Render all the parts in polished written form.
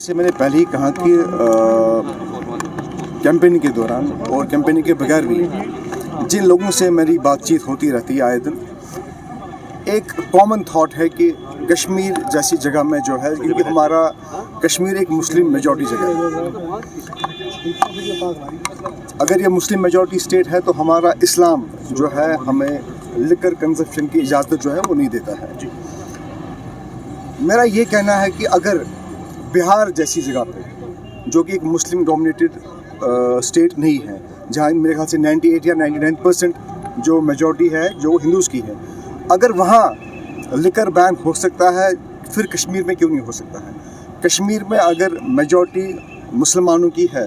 से मैंने पहले ही कहा कि कैंपेनिंग के दौरान और कैंपेनिंग के बगैर भी जिन लोगों से मेरी बातचीत होती रहती है आए दिन, एक कॉमन थॉट है कि कश्मीर जैसी जगह में जो है, क्योंकि हमारा कश्मीर एक मुस्लिम मेजॉरिटी जगह है, अगर ये मुस्लिम मेजॉरिटी स्टेट है तो हमारा इस्लाम जो है हमें लिकर कंजप्शन की इजाज़त जो है वो नहीं देता है। मेरा ये कहना है कि अगर बिहार जैसी जगह पे, जो कि एक मुस्लिम डोमिनेटेड स्टेट नहीं है, जहाँ मेरे ख्याल से 98 या 99% जो मेजॉरिटी है जो हिंदूज़ की है, अगर वहाँ लिकर बैन हो सकता है, फिर कश्मीर में क्यों नहीं हो सकता है? कश्मीर में अगर मेजॉरिटी मुसलमानों की है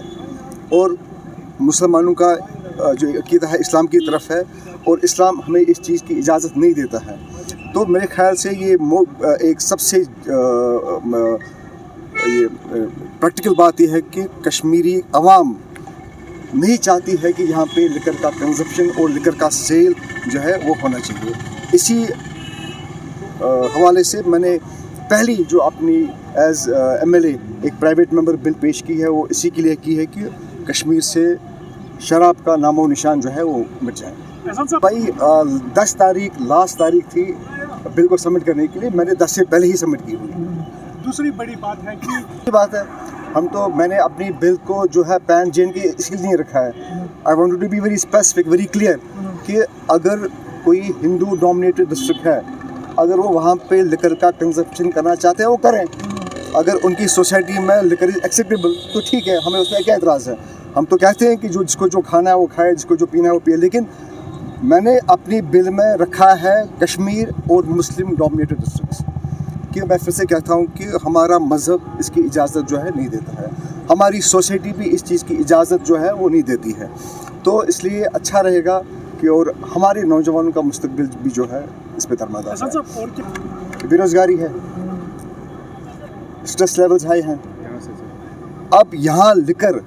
और मुसलमानों का जो अक़ीदा है इस्लाम की तरफ है और इस्लाम हमें इस चीज़ की इजाज़त नहीं देता है, तो मेरे ख्याल से ये एक सबसे प्रैक्टिकल बात यह है कि कश्मीरी अवाम नहीं चाहती है कि यहाँ पे लिकर का कंजप्शन और लिकर का सेल जो है वो होना चाहिए। इसी हवाले से मैंने पहली जो अपनी एज एमएलए एक प्राइवेट मेंबर बिल पेश की है, वो इसी के लिए की है कि कश्मीर से शराब का नामो निशान जो है वो मिट जाए। भाई 10 तारीख लास्ट तारीख थी बिल को सबमिट करने के लिए, मैंने 10 से पहले ही सबमिट की हुई। दूसरी बड़ी बात है कि मैंने अपनी बिल को जो है पैन जेन की इसलिए नहीं रखा है। I want to be very specific, very clear कि अगर कोई हिंदू डोमिनेटेड डिस्ट्रिक्ट है, अगर वो वहाँ पे लिकर का कंजप्शन करना चाहते हैं वो करें। अगर उनकी सोसाइटी में लिकर इज एक्सेप्टेबल तो ठीक है, हमें उसमें क्या एतराज़ है? हम तो कहते हैं कि जिसको जो खाना है वो खाए, जिसको जो पीना है वो पिए, लेकिन मैंने अपनी बिल में रखा है कश्मीर और मुस्लिम डोमिनेटेड डिस्ट्रिक्ट्स, कि मैं फिर से कहता हूँ कि हमारा मज़हब इसकी इजाज़त जो है नहीं देता है, हमारी सोसाइटी भी इस चीज़ की इजाज़त जो है वो नहीं देती है। तो इसलिए अच्छा रहेगा कि और हमारे नौजवानों का मुस्तकबिल भी जो है इस पर दरमदार है। बेरोज़गारी है, स्ट्रेस लेवल्स हाई हैं। अब यहाँ लिकर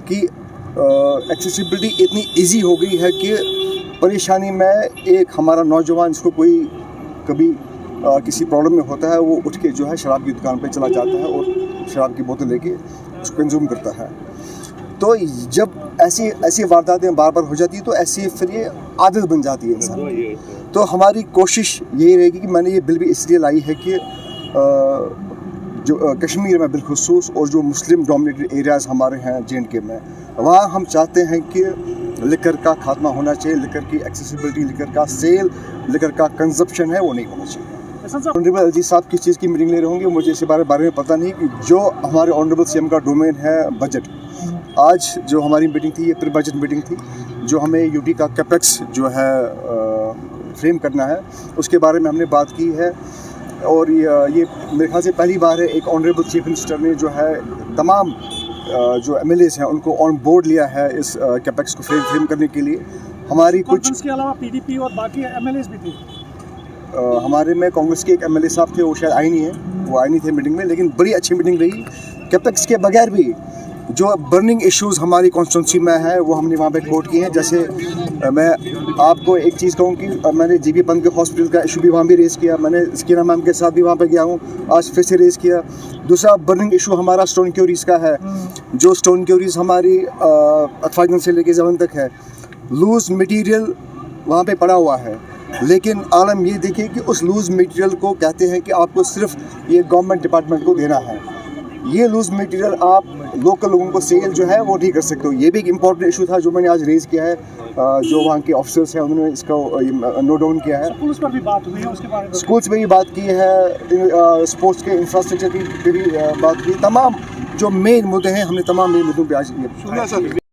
की एक्सेसिबिलिटी इतनी ईजी हो गई है कि परेशानी में एक हमारा नौजवान जिसको कोई कभी किसी प्रॉब्लम में होता है, वो उठ के जो है शराब की दुकान पे चला जाता है और शराब की बोतल लेके उसको कंज्यूम करता है। तो जब ऐसी वारदातें बार बार हो जाती है तो ऐसी फिर ये आदत बन जाती है इंसान। तो हमारी कोशिश यही रहेगी कि मैंने ये बिल भी इसलिए लाई है कि जो कश्मीर में बिलखुसूस और जो मुस्लिम डोमिनेटेड एरियाज़ हमारे हैं JNK में, वहाँ हम चाहते हैं कि लिकर का खात्मा होना चाहिए, लिकर की एक्सेसिबिलिटी, लिकर का सेल, लिकर का कंजप्शन है वो नहीं होना चाहिए। ऑनरेबल एलजी साहब किस चीज़ की मीटिंग ले रहे होंगे मुझे इस बारे में पता नहीं, कि जो हमारे ऑनरेबल CM का डोमेन है बजट, आज जो हमारी मीटिंग थी ये प्री बजट मीटिंग थी, जो हमें यूटी का कैपेक्स जो है फ्रेम करना है उसके बारे में हमने बात की है। और ये मेरे ख्याल से पहली बार है एक ऑनरेबल चीफ मिनिस्टर ने जो है तमाम जो MLAs हैं उनको ऑन बोर्ड लिया है इस कैपेक्स को फ्रेम करने के लिए। हमारी कुछ इसके अलावा PDP और बाकी MLAs भी थे। हमारे में कांग्रेस के एक MLA साहब थे, वो शायद आए नहीं है, वो आए नहीं थे मीटिंग में, लेकिन बड़ी अच्छी मीटिंग रही। कैपेक्स के बगैर भी जो बर्निंग इश्यूज़ हमारी कॉन्स्टिट्यूंसी में है वो हमने वहाँ पे कोट किए हैं। जैसे मैं आपको एक चीज़ कहूँ कि मैंने JB पंत के हॉस्पिटल का इशू भी वहाँ भी रेज़ किया, मैंने स्कीना मैम के साथ भी वहाँ पे गया हूँ, आज फिर से रेज़ किया। दूसरा बर्निंग इशू हमारा स्टोन क्यूरीज़ का है, जो स्टोन क्यूरीज़ हमारी अथवागंज से लेके जवन तक है, लूज़ मटीरियल वहाँ पे पड़ा हुआ है, लेकिन आलम ये देखिए कि उस लूज़ मटेरियल को कहते हैं कि आपको सिर्फ ये गवर्नमेंट डिपार्टमेंट को देना है। ये लूज़ मटेरियल आप लोकल लोगों को सेल जो है वो नहीं कर सकते हो। ये भी एक इम्पॉर्टेंट इशू था जो मैंने आज रेज़ किया है, जो वहाँ के ऑफिसर्स हैं उन्होंने इसका नोट डाउन किया है। स्कूल्स पर भी बात हुई है, उसके बारे में स्कूल्स में भी बात की है, स्पोर्ट्स के इंफ्रास्ट्रक्चर की भी बात की। तमाम जो मेन मुद्दे हैं हमने तमाम मेन मुद्दों पर आज